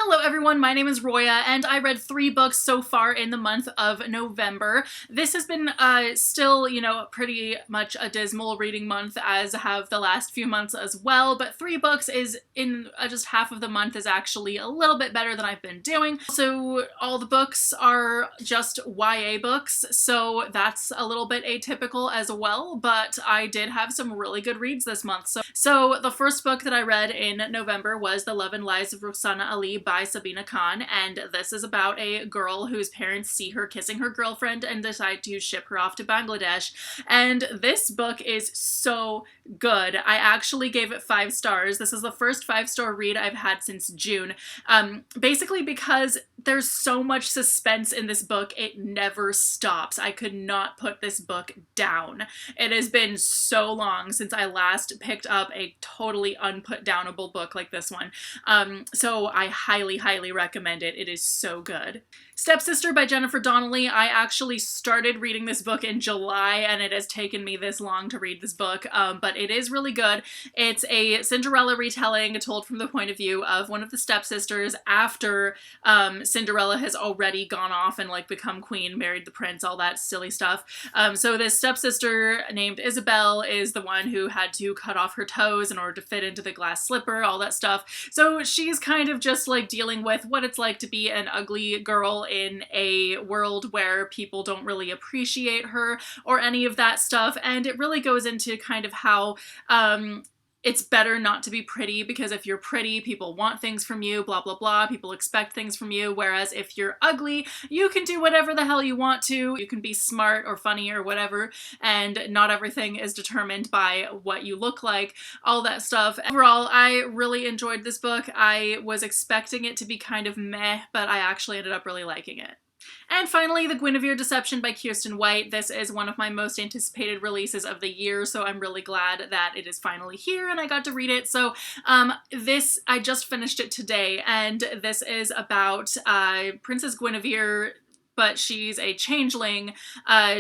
Hello everyone, my name is Roya, and I read 3 books so far in the month of November. This has been still, pretty much a dismal reading month, as have the last few months as well, but 3 books is in just half of the month is actually a little bit better than I've been doing. So all the books are just YA books, so that's a little bit atypical as well, but I did have some really good reads this month. So the first book that I read in November was The Love and Lies of Rosanna by Sabina Khan, and this is about a girl whose parents see her kissing her girlfriend and decide to ship her off to Bangladesh. And this book is so good. I actually gave it 5 stars. This is the first 5-star read I've had since June. Basically because there's so much suspense in this book, it never stops. I could not put this book down. It has been so long since I last picked up a totally unput-downable book like this one. So I highly, highly recommend it. It is so good. Stepsister by Jennifer Donnelly. I actually started reading this book in July, and it has taken me this long to read this book, but it is really good. It's a Cinderella retelling told from the point of view of one of the stepsisters after Cinderella has already gone off and become queen, married the prince, all that silly stuff. So this stepsister named Isabel is the one who had to cut off her toes in order to fit into the glass slipper, all that stuff. So she's kind of just dealing with what it's like to be an ugly girl in a world where people don't really appreciate her or any of that stuff, and it really goes into kind of how it's better not to be pretty, because if you're pretty, people want things from you, blah, blah, blah. People expect things from you, whereas if you're ugly, you can do whatever the hell you want to. You can be smart or funny or whatever, and not everything is determined by what you look like, all that stuff. Overall, I really enjoyed this book. I was expecting it to be kind of meh, but I actually ended up really liking it. And finally, The Guinevere Deception by Kiersten White. This is one of my most anticipated releases of the year, so I'm really glad that it is finally here and I got to read it. So I just finished it today, and this is about Princess Guinevere, but she's a changeling.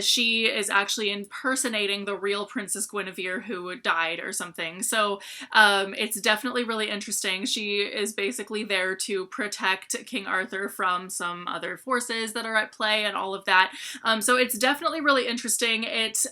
She is actually impersonating the real Princess Guinevere who died or something. So it's definitely really interesting. She is basically there to protect King Arthur from some other forces that are at play and all of that. So it's definitely really interesting. It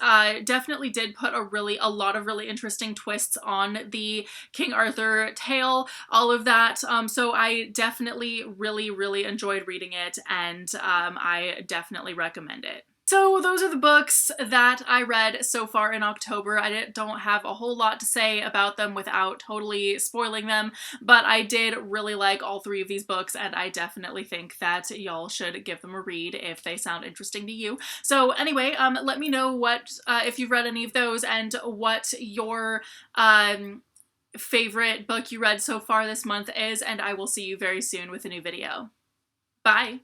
definitely did put a lot of really interesting twists on the King Arthur tale, all of that. So I definitely really, really enjoyed reading it, and I definitely recommend it. So those are the books that I read so far in October. I don't have a whole lot to say about them without totally spoiling them, but I did really like all 3 of these books, and I definitely think that y'all should give them a read if they sound interesting to you. So anyway, let me know what if you've read any of those and what your favorite book you read so far this month is, and I will see you very soon with a new video. Bye!